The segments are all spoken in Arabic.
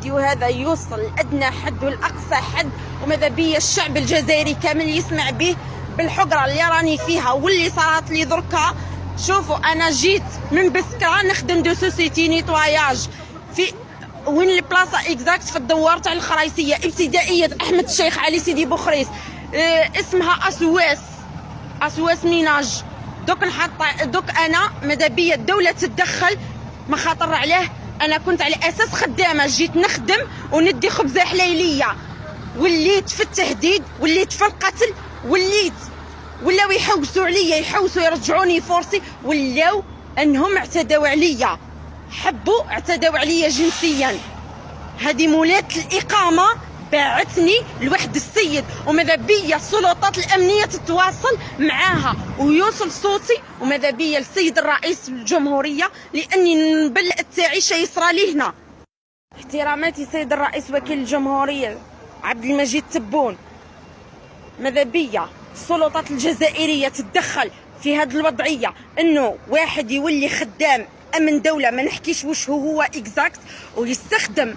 الفيديو هذا يوصل لأدنى حد والأقصى حد، وماذا بيا الشعب الجزائري كامل يسمع به بالحقرة اللي راني فيها واللي صارت لي دركا. شوفوا انا جيت من بسكرة نخدم دو سوسيتي نيتواياج في وين البلاصه اكزاكت في الدوار تاع الخرايسيه ابتدائيه احمد الشيخ علي سيدي بوخريس، اسمها اسواس ميناج. دوك انا ماذا بيا الدوله تتدخل، ما خاطر عليه انا كنت على اساس خدامه جيت نخدم وندي خبزه حليليه، وليت في التهديد، وليت في القتل، ولاو يحوسوا عليا، يحوسوا يرجعوني فورسي، ولاو انهم اعتدوا عليا، حبوا اعتدوا عليا جنسيا. هذه مولات الاقامه باعتني لواحد السيد، وماذا بيا السلطات الامنيه تتواصل معاها ويوصل صوتي، وماذا بيا السيد الرئيس الجمهوريه، لاني نبلع تاعي شي يصرالي هنا. احتراماتي سيد الرئيس وكيل الجمهوريه عبد المجيد تبون، ماذا بيا السلطات الجزائرية تتدخل في هذه الوضعية، انه واحد يولي خدام امن دولة، ما نحكيش وش هو اكزاكت، ويستخدم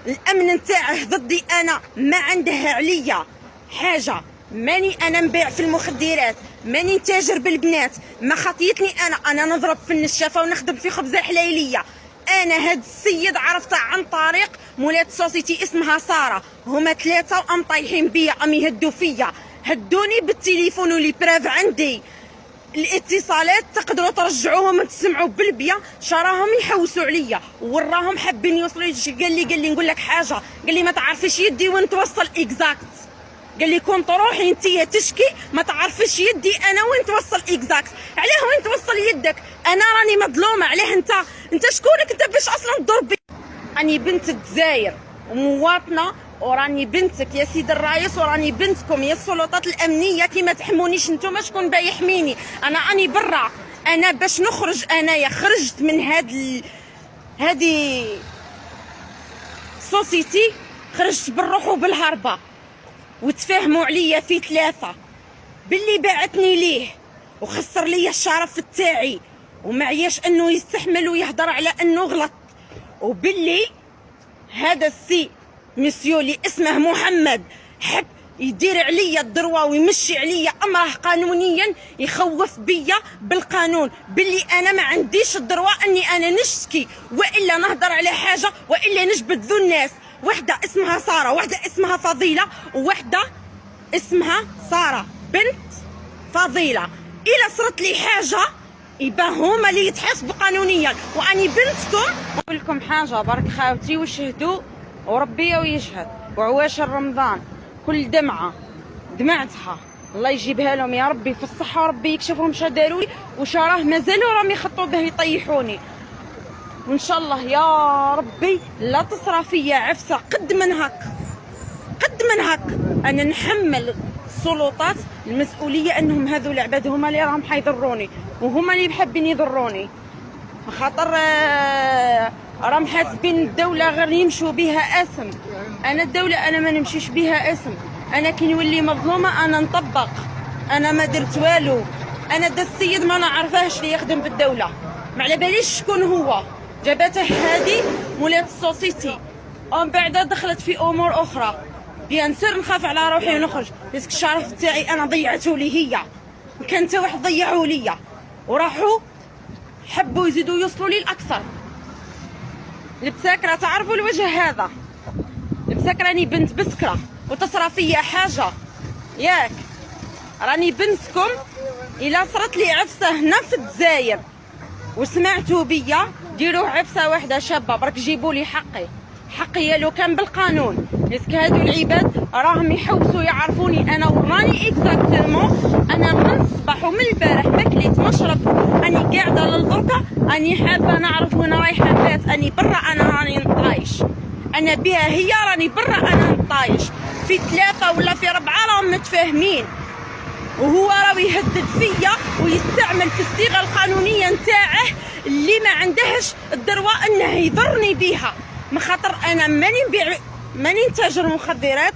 الامن نتاعه ضدي انا، ما عنده عليا حاجة. ماني انا نبيع في المخدرات، ماني نتاجر بالبنات، ما خطيتني انا نضرب في النشافة ونخدم في خبزة حليلية. انا هاد السيد عرفته عن طريق مولات سوسيتي اسمها سارة، هما ثلاثة وام طايحين بيا، ام يهدوا فيا، هدوني بالتليفون ولي براف عندي الاتصالات، تقدروا ترجعوهم تسمعوا بالبيا شراهم يحوسوا عليا، وراهم حابين يوصلوا لي. قال لي نقول لك حاجه، قال لي ما تعرفيش يدي وين توصل اكزاكت، قال لي كون تروحي انتيا تشكي ما تعرفيش يدي انا وين توصل اكزاكت. علاه وين توصل يدك؟ انا راني مظلومه، علاه انت شكونك انت باش اصلا تضربي؟ راني بنت الجزائر ومواطنه، وراني بنتك يا سيد الرئيس، وراني بنتكم يا السلطات الامنيه، كيما تحمونيش نتوما شكون باي يحميني؟ انا راني برا، انا باش نخرج انايا خرجت من هادي سوسيتي، خرجت بالروح وبالهربه، وتفاهموا عليا في ثلاثه باللي باعتني ليه وخسر لي الشرف تاعي، ومعياش انه يستحمل ويهضر على انه غلط، وباللي هذا السي مسيو اللي اسمه محمد حب يدير عليا الدروا ويمشي عليا امره قانونيا، يخوف بيا بالقانون، باللي انا ما عنديش الدروا اني انا نشتكي والا نهضر على حاجه والا نجبد ذو الناس. وحده اسمها ساره، وحده اسمها فضيله، وحده اسمها ساره بنت فضيله. الا صرت لي حاجه يبقى هما اللي يتحاسبوا قانونيا، واني بنتكم. نقول لكم حاجه برك خاوتي وشهدوا وربي ويشهد، وعواشر رمضان كل دمعتها الله يجيبها لهم يا ربي في الصحه، وربي يكشفهم شداروا لي وشراه مازالوا راهم يخطوا به يطيحوني، وان شاء الله يا ربي لا تصرى فيا عفسه قد من هك. انا نحمل السلطات المسؤوليه، انهم هذو العباد هما اللي راهم حيضروني، وهما اللي حابين يضروني، خاطر راهم حاسبين الدوله غير يمشوا بها اسم. انا الدوله انا ما نمشيش بها اسم، انا كي نولي مظلومه انا نطبق، انا ما درت والو. انا دا السيد ما نعرفهش اللي يخدم في الدوله، ما على باليش شكون هو، جابته هذه مولات السوسيتي، ومن بعد دخلت في امور اخرى. بيان سير نخاف على روحي ونخرج، باسكو الشرف تاعي انا ضيعته لي، هي كان حتى واحد ضيعوا ليا، وراحوا حبوا يزيدوا يوصلوا لي الاكثر. البساكره تعرفوا الوجه هذا، البساكره راني بنت بسكره وتصرى فيا حاجه ياك، راني بنتكم. الا صرت لي عفسه هنا في الجزائر وسمعتوا بيا ديروا عفسه واحده شابه، برك جيبوا لي حقي لو كان بالقانون. باسكو هادو العباد راهم يحوسوا يعرفوني انا، وراني اكزاكتومون انا من الصباح ومن البارح ما كليت ما شربت، راني قاعده للدركه، راني حابه نعرف وين رايحه بات، راني برا، انا راني نطايش، انا بها هي راني برا، انا نطايش في ثلاثه ولا في ربعه راهم متفاهمين، وهو راه يهدد فيا ويستعمل في الصيغه القانونيه نتاعه اللي ما عندهش الدروة انه يضرني بها. ما خاطر انا ماني نتاجر مخدرات،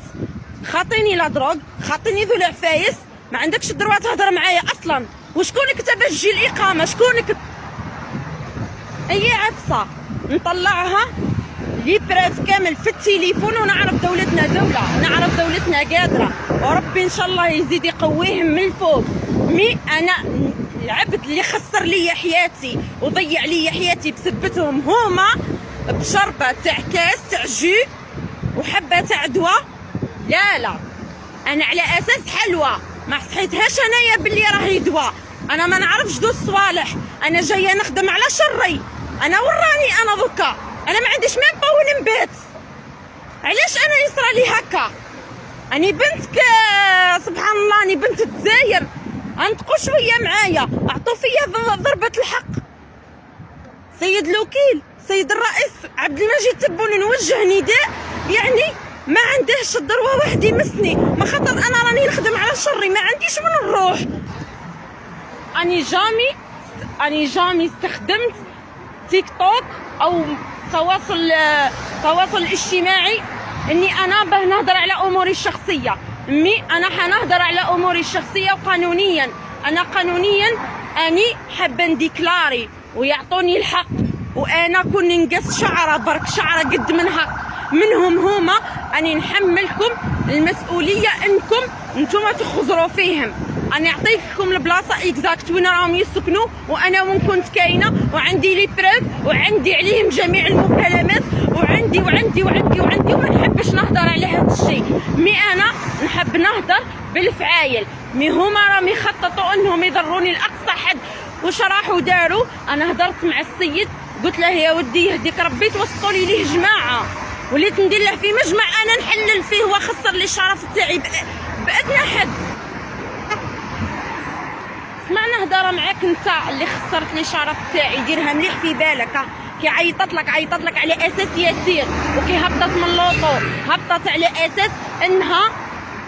خاطيني لا دروغ، خاطيني ذو العفايس، ما عندكش الدروة تهضر معايا اصلا. وشكونك انت باش تجي الاقامه؟ شكونك؟ اي عفسه نطلعها لي بروف كامل في التليفون، ونعرف دولتنا دولة، نعرف دولتنا قادرة، وربي ان شاء الله يزيد يقويهم من الفوق. مي انا العبد اللي خسر لي حياتي وضيع لي حياتي بسبتهم هما بشربة تاع كاس تاع جو وحبة تاع دواء. لا انا على اساس حلوى ما صحيتهاش انايا باللي راهي دواء. انا ما نعرفش ذو الصوالح، انا جايه نخدم على شري. انا وراني انا ذكا، انا ما عنديش ميم با وين نبات. علاش انا يصرى لي هكا؟ اني بنتك سبحان الله، اني بنت الجزائر، انطقوا شويه معايا، اعطوا فيا ضربه الحق. سيد الوكيل، سيد الرئيس عبد المجيد تبون نوجه نداء، يعني ما عندهش الدروه واحد يمسني، ما خاطر انا راني نخدم على شري، ما عنديش من نروح. اني جامي استخدمت تيك توك او تواصل اجتماعي اني انا باه نهضر على اموري الشخصيه. مي انا حنهضر على اموري الشخصيه وقانونيا. انا قانونيا اني حابه نديكلاري ويعطوني الحق، وانا كون ننقص شعره برك، شعره قد من هك منهم هما، اني نحملكم المسؤوليه انكم نتوما تخزروا فيهم. انا نعطيك لكم البلاصه اكزاكت وين راهم يسكنوا، وانا وين كنت كاينه، وعندي لي بروف، وعندي عليهم جميع المكالمات، وعندي وما نحبش نهضر على هذا الشيء. مي انا نحب نهضر بالفعايل. مي هما راهم يخططوا انهم يضروني لاقصى حد. واش راحوا داروا؟ انا هضرت مع السيد قلت له يا ودي يهديك ربي توسطوا لي ليه جماعه، وليت ندير له في مجمع انا نحلل فيه وخسر لي الشرف تاعي بادنى حد. سمعنا هضره معاك انت اللي خسرت لي شرف تاعي، ديرها مليح في بالك. كي عيطت لك على اساس يسير، وكي هبطت من اللوطو هبطت على اساس انها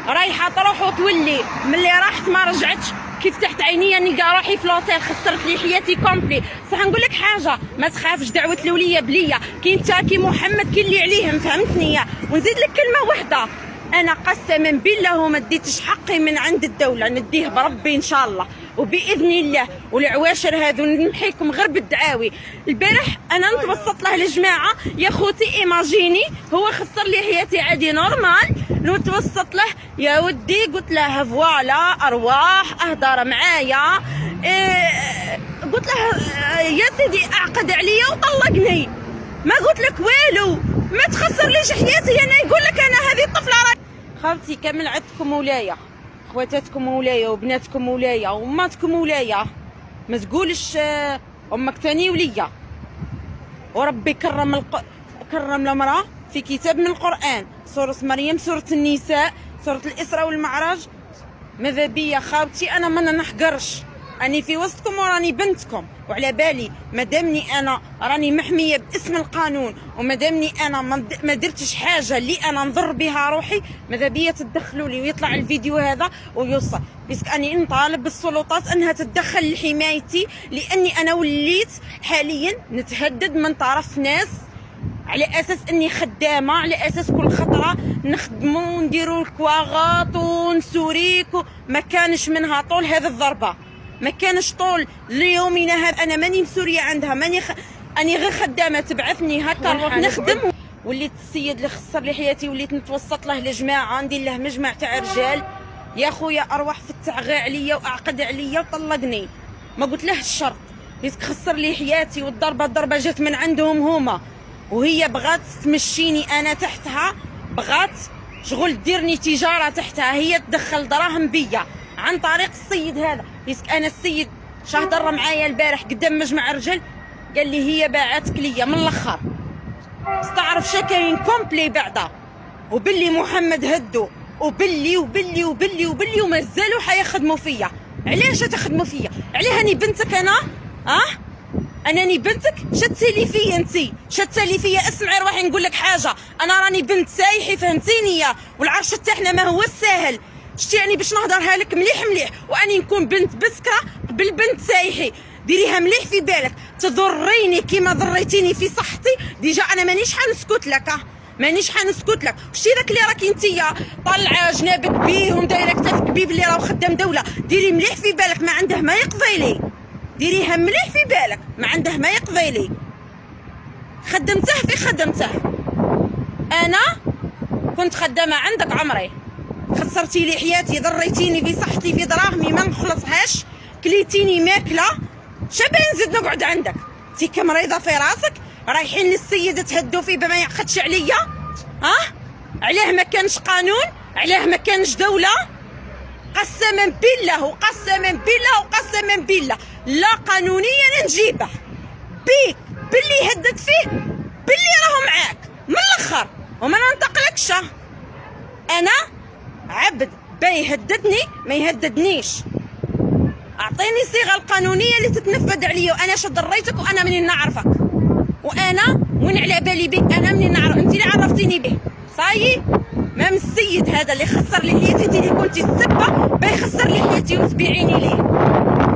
رايحه تروح وتولي. ملي راحت ما رجعتش، كي فتحت عينيا نلقى روحي في لوطيل، خسرت لي حياتي كومبلي. صح نقول لك حاجه، ما تخافش، دعوه الوليه بليا، كي انت كي محمد كي اللي عليهم، فهمتني؟ ونزيد لك كلمه واحده، انا قسما بالله ما ديتش حقي من عند الدوله، نديه بربي ان شاء الله وباذن الله. والعواشر هذو نمحيكم غير بالدعاوي. البارح انا نتوسط له الجماعه، يا خوتي ايماجيني هو خسر لي حياتي عادي نورمال، نتوسط له يا ودي قلت له فوالا ارواح اهدر معايا. قلت له يا سيدي اعقد عليا وطلقني، ما قلت لك والو، ما تخسر ليش حياتي. انا يقول لك انا هذه الطفله خالتي كامل عندكم ولايه، خواتاتكم ولايه، وبناتكم ولايه، واماتكم ولايه. ما تقولش امك تاني وليه. وربي كرم المراه في كتاب من القران، سوره مريم، سوره النساء، سوره الاسراء والمعراج. ماذا بيا خاوتي انا ما نحقرش، اني في وسطكم وراني بنتكم، وعلى بالي مادامني انا راني محميه باسم القانون، ومادامني انا ما درتش حاجه اللي انا نضر بها روحي، ماذا بيا تدخلوا لي ويطلع الفيديو هذا ويوصل. بس اني نطالب بالسلطات انها تتدخل لحمايتي، لاني انا وليت حاليا نتهدد من طرف ناس على اساس اني خدامه، على اساس كل خطره نخدموا ونديروا الكواغاط ونسوريك. ما كانش منها طول هذه الضربه، ما كانش طول ليومنا هذا. انا ماني مسوريه عندها، اني غير خدامه تبعثني هكا نروح نخدم. وليت السيد اللي خسر لي حياتي وليت نتوسط له لجماعه، ندير له مجمع تاع رجال. يا خويا اروح فتح غير عليا واعقد عليا وطلقني، ما قلت له الشرط، بس خسر لي حياتي. والضربه جات من عندهم هما، وهي بغات تمشيني انا تحتها، بغات شغل ديرني تجاره تحتها، هي تدخل دراهم بيا عن طريق السيد هذا. يسك انا السيد شاه ضر معايا البارح قدام مجمع الرجل، قال لي هي باعتك ليا من الاخر، استعرف شكاين كومبلي بعدا، وباللي محمد هدو، وباللي وباللي وباللي وباللي ومازالوا حيخدموا فيا. علاش تخدموا فيا؟ علاه اني بنتك انا؟ انني بنتك؟ شتي فيا انتي، شتي فيا. اسمعي روحي نقول لك حاجه، انا راني بنت سايحي فهمتيني، والعرش تاعنا ما هو الساهل. شتي يعني باش نهضرها لك مليح، واني نكون بنت بسكره قبل بنت سايحي. ديريها مليح في بالك، تضريني كيما ضريتيني في صحتي. ديجا انا مانيش حنسكت لك، مانيش حنسكت لك. شتي داك اللي راكي انتيا طالعه جنابك بيه ودايره كتافك بيه باللي راه خدام دوله. ديري مليح في بالك، ما عنده ما يقضي لي. ديريها مليح في بالك، ما عنده ما يقضي لي. خدمته في خدمته. كنت خدامه عندك عمري، خسرتي لي حياتي، ضريتيني في صحتي، في دراهمي ما نخلصهاش، كليتيني ماكله، شبان نزيد نقعد عندك؟ انتي كمريضه في راسك رايحين للسيد تهدوا فيه بما يعقدش عليا؟ علاه ما كانش قانون؟ علاه ما كانش دوله؟ قسما بالله وقسما بالله وقسما بالله لا قانونيا نجيبه بيك باللي هدد فيه باللي راهو معاك من الاخر وما ننطقلكش. انا عبد يهددني ما يهددنيش، اعطيني الصيغه القانونيه اللي تتنفذ عليا، وانا شو ضريتك وانا منين نعرفك، وانا وين على بالي بك، انا منين نعرف انت اللي عرفتيني به صاي. مام السيد هذا اللي خسر لي حياتي، انت اللي كنتي السبه بيخسر لي حياتي وتبيعيني ليه.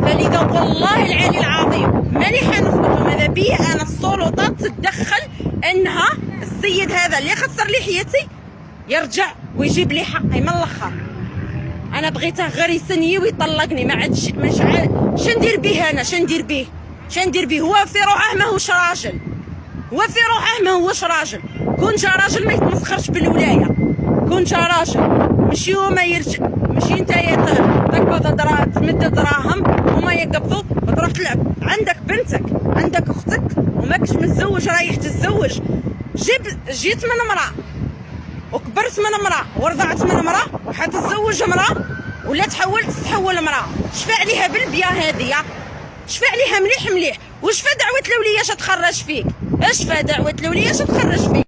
فلذا والله العلي العظيم ماني حنفقد، ماذا بيا انا السلطات تتدخل انها السيد هذا اللي خسر لي حياتي يرجع ويجيب لي حقي من الاخر. انا بغيته غير يسني ويطلقني، ما عادش مش عاد شندير به انا، شندير به هو في روحه ماهوش راجل، هو في روحه ماهوش راجل. كون جا راجل ما يتمسخرش بالولايه، كون جا راجل ماشي هو ما يرجع، ماشي نتايا تقبض تمد دراهم وما يقبضوا وتروح تلعب. عندك بنتك عندك اختك وماكش متزوج رايح تتزوج، جيت من امراه وكبرت من امراه ورضعت من امراه وحتتزوج امراه ولا تحولت تتحول امراه، شفاء عليها بالبيا هذه، شفاء عليها مليح وشفاء دعوه الوليه تخرج فيك، اشفى دعوه الوليه تخرج فيك.